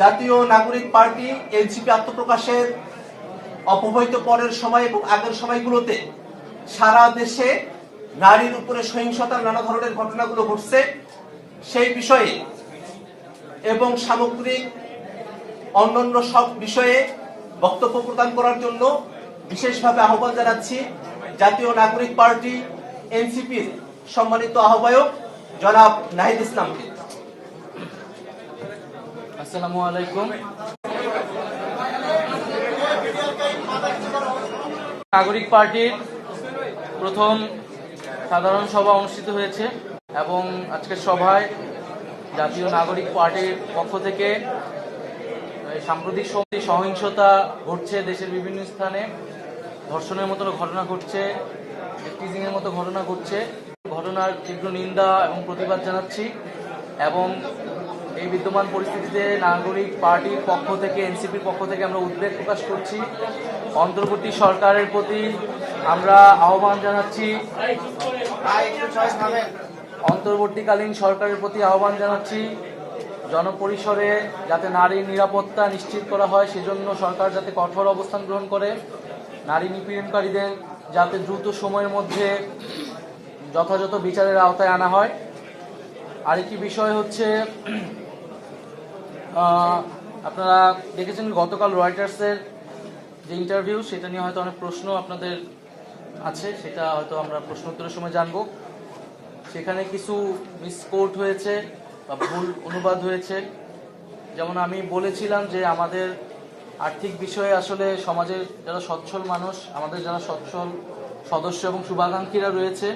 জাতীয় নাগরিক party NCP আত্মপ্রকাশের অপব্যবহৃত পরের সময় এবং আগের সময়গুলোতে সারা দেশে নারীর উপরে সহিংসতার নানা ধরনের ঘটনাগুলো ঘটছে, সেই বিষয়ে এবং সামগ্রিক অন্যান্য সব বিষয়ে বক্তব্য প্রদান করার জন্য বিশেষভাবে আহ্বান জানাচ্ছি জাতীয় নাগরিক পার্টি এনসিপির সম্মানিত আহ্বায়ক জনাব নাহিদ ইসলামকে। আসসালামু আলাইকুম। নাগরিক পার্টির প্রথম সাধারণ সভা অনুষ্ঠিত হয়েছে এবং আজকের সভায় জাতীয় নাগরিক পার্টির পক্ষ থেকে সাম্প্রতিক সময়ে সহিংসতা ঘটছে, দেশের বিভিন্ন স্থানে ধর্ষণের মতো ঘটনা ঘটছে, টিজিংয়ের মতো ঘটনা ঘটছে, ঘটনার তীব্র নিন্দা এবং প্রতিবাদ জানাচ্ছি এবং এই বিদ্যমান পরিস্থিতিতে নাগরিক পার্টির পক্ষ থেকে এনসিপির পক্ষ থেকে আমরা উদ্বেগ প্রকাশ করছি। অন্তর্বর্তী সরকারের প্রতি আমরা আহ্বান জানাচ্ছি অন্তর্বর্তীকালীন সরকারের প্রতি আহ্বান জানাচ্ছি জনপরিসরে যাতে নারীর নিরাপত্তা নিশ্চিত করা হয়, সেজন্য সরকার যাতে কঠোর অবস্থান গ্রহণ করে, নারী নিপীড়নকারীদের যাতে দ্রুত সময়ের মধ্যে যথাযথ বিচারের আওতায় আনা হয়। আরেকটি বিষয় হচ্ছে, আপনারা দেখেছেন গতকাল রয়টার্সের যে ইন্টারভিউ, সেটা নিয়ে হয়তো অনেক প্রশ্ন আপনাদের আছে, সেটা হয়তো আমরা প্রশ্ন উত্তরের সময় জানবো। সেখানে কিছু মিসকোট হয়েছে বা ভুল অনুবাদ হয়েছে। যেমন আমি বলেছিলাম যে আমাদের আর্থিক বিষয়ে আসলে সমাজের যারা সচ্ছল মানুষ, আমাদের যারা সচ্ছল সদস্য এবং শুভাকাঙ্ক্ষীরা রয়েছে,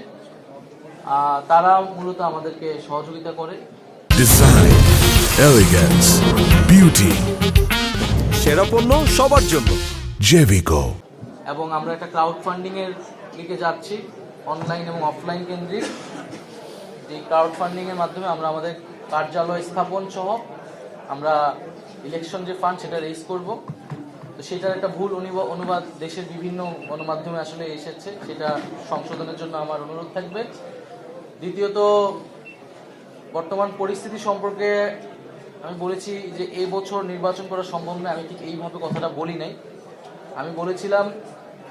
তারা মূলত আমাদেরকে সহযোগিতা করে। ডিজাইন, এলিগেন্স, বিউটি, সেরা পণ্য সবার জন্য জেভিকো। এবং আমরা একটা ক্রাউড ফান্ডিং এর দিকে যাচ্ছি, অনলাইন এবং অফলাইন কেন্দ্রিক। এই ক্রাউড ফান্ডিং এর মাধ্যমে আমরা আমাদের কার্যালয় স্থাপন সহ আমরা ইলেকশন যে ফান্ড সেটা রেজ করব। তো সেটার একটা ভুল অনুবাদ দেশের বিভিন্ন গণমাধ্যমে আসলে এসেছে, সেটা সংশোধনের জন্য আমার অনুরোধ থাকবে। দ্বিতীয়ত, বর্তমান পরিস্থিতি সম্পর্কে আমি বলেছি যে এই বছর নির্বাচন করা সম্ভব নয়। আমি ঠিক এইভাবে কথাটা বলি নাই। আমি বলেছিলাম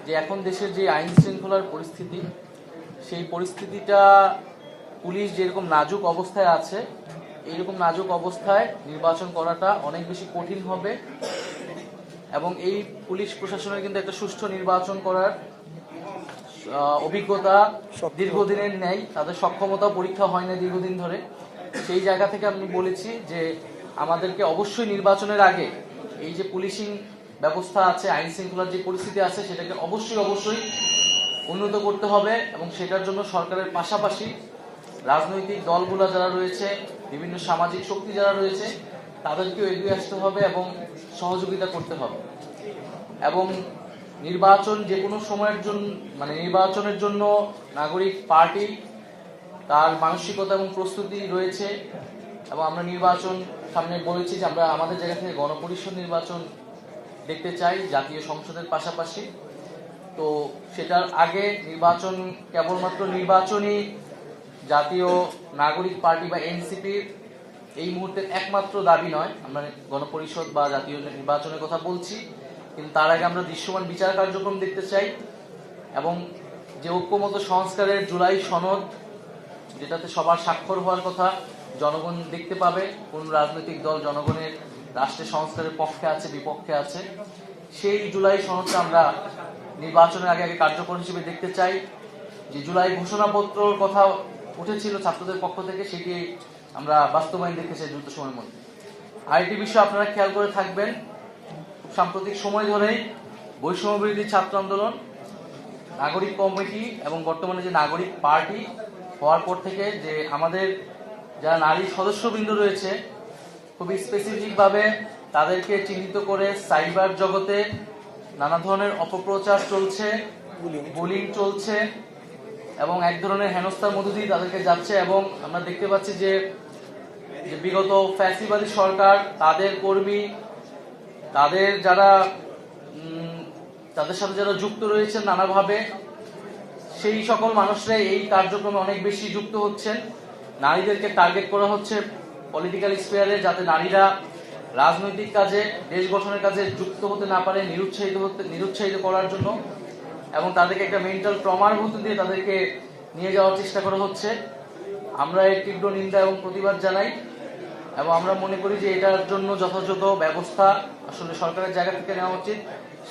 যে এখন দেশের যে আইন শৃঙ্খলার পরিস্থিতি, সেই পরিস্থিতিটা পুলিশ যেরকম নাজুক অবস্থায় আছে, এইরকম নাজুক অবস্থায় নির্বাচন করাটা অনেক বেশি কঠিন হবে এবং এই পুলিশ প্রশাসনের কিন্তু একটা সুষ্ঠু নির্বাচন করার অভিজ্ঞতা দীর্ঘদিনের নেই, তাদের সক্ষমতা পরীক্ষা হয় না দীর্ঘদিন ধরে। সেই জায়গা থেকে আমি বলেছি যে আমাদেরকে অবশ্যই নির্বাচনের আগে এই যে পুলিশিং ব্যবস্থা আছে, আইন শৃঙ্খলার যে পরিস্থিতি আছে, সেটাকে অবশ্যই উন্নত করতে হবে এবং সেটার জন্য সরকারের পাশাপাশি রাজনৈতিক দলগুলো যারা রয়েছে, বিভিন্ন সামাজিক শক্তি যারা রয়েছে, তাদেরকেও এগিয়ে আসতে হবে এবং সহযোগিতা করতে হবে। এবং নির্বাচন যে কোনো সময়ের জন্য, মানে নির্বাচনের জন্য নাগরিক পার্টি তার মানসিকতা এবং প্রস্তুতি রয়েছে এবং আমরা নির্বাচন সামনে বলেছি যে আমরা আমাদের জায়গা থেকে গণপরিষদ নির্বাচন দেখতে চাই জাতীয় সংসদের পাশাপাশি। তো সেটার আগে নির্বাচন কেবলমাত্র নির্বাচনই জাতীয় নাগরিক পার্টি বা এনসিপির এই মুহূর্তের একমাত্র দাবি নয়। আমরা গণপরিষদ বা জাতীয় নির্বাচনের কথা বলছি, কিন্তু তার আগে আমরা দৃশ্যমান বিচার কার্যক্রম দেখতে চাই এবং যে ঐক্যমত সংস্কারের জুলাই সনদ, যেটাতে সবার স্বাক্ষর হওয়ার কথা, জনগণ দেখতে পাবে কোন রাজনৈতিক দল জনগণের রাষ্ট্রের সংস্কারের পক্ষে আছে বিপক্ষে আছে, সেই জুলাই সনদটা আমরা নির্বাচনের আগে কার্যকর হিসেবে দেখতে চাই। যে জুলাই ঘোষণাপত্রর কথা উঠেছিল ছাত্রদের পক্ষ থেকে, সেটি আমরা বাস্তবায়ন দেখতে চাই দ্রুত সময়ের মধ্যে। আরেকটি বিষয় আপনারা খেয়াল করে থাকবেন, খুব সাম্প্রতিক সময় ধরেই বৈষম্য বিরোধী ছাত্র আন্দোলন, নাগরিক কমিটি এবং বর্তমানে যে নাগরিক পার্টি হওয়ার পর থেকে যে আমাদের যারা নারী সদস্যবৃন্দ রয়েছে, খুবই স্পেসিফিকভাবে তাদেরকে চিহ্নিত করে সাইবার জগতে নানা ধরনের অপপ্রচার চলছে, বুলিং চলছে এবং এক ধরনের হেনস্থার মধ্য দিয়ে তাদেরকে যাচ্ছে। এবং আমরা দেখতে পাচ্ছি যে বিগত ফ্যাসিবাদী সরকার, তাদের কর্মী, তাদের যারা তাদের সাথে যারা যুক্ত রয়েছেন নানাভাবে, সেই সকল মানুষরা এই কার্যক্রমে অনেক বেশি যুক্ত হচ্ছেন। নারীদেরকে টার্গেট করা হচ্ছে পলিটিক্যাল স্পেয়ারে, যাতে নারীরা রাজনৈতিক কাজে, দেশ গঠনের কাজে যুক্ত হতে না পারে নিরুৎসাহিত করার জন্য এবং তাদেরকে একটা মেন্টাল ট্রমার মধ্যে দিয়ে তাদেরকে নিয়ে যাওয়ার চেষ্টা করা হচ্ছে। আমরা এর তীব্র নিন্দা এবং প্রতিবাদ জানাই এবং আমরা মনে করি যে এটার জন্য যথাযথ ব্যবস্থা আসলে সরকারের জায়গা থেকে নেওয়া উচিত।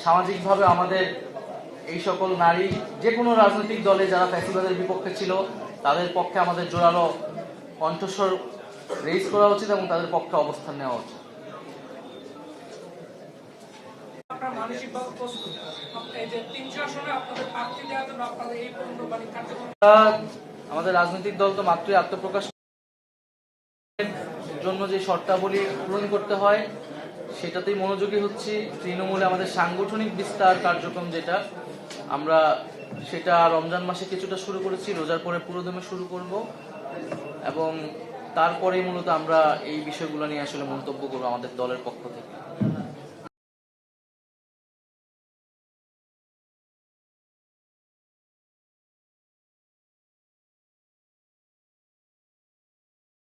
সামাজিকভাবে আমাদের এই সকল নারী যে কোনো রাজনৈতিক দলে যারা ফ্যাসিবাদের বিপক্ষে ছিল তাদের পক্ষে আমাদের জোরালো কণ্ঠস্বর রেইজ করা উচিত এবং তাদের পক্ষে অবস্থান নেওয়া উচিত। আপনার মানসিকভাবে প্রস্তুত এই যে 300 আসনে আপনাদের প্রার্থী দেওয়ার জন্য আপনাদের এই পুনর্বাণী কার্যক্রম আমাদের রাজনৈতিক দল তো মাত্রই আত্মপ্রকাশ জন্য যে শর্তাবলী পূরণ করতে হয় সেটাতেই মনোযোগী হচ্ছি। তৃণমূলে আমাদের সাংগঠনিক বিস্তার কার্যক্রম যেটা আমরা সেটা রমজান মাসে কিছুটা শুরু করেছি, রোজার পরে পুরোদমে শুরু করব এবং তারপরেই মূলত আমরা এই বিষয়গুলো নিয়ে আসলে মন্তব্য করবো আমাদের দলের পক্ষ থেকে।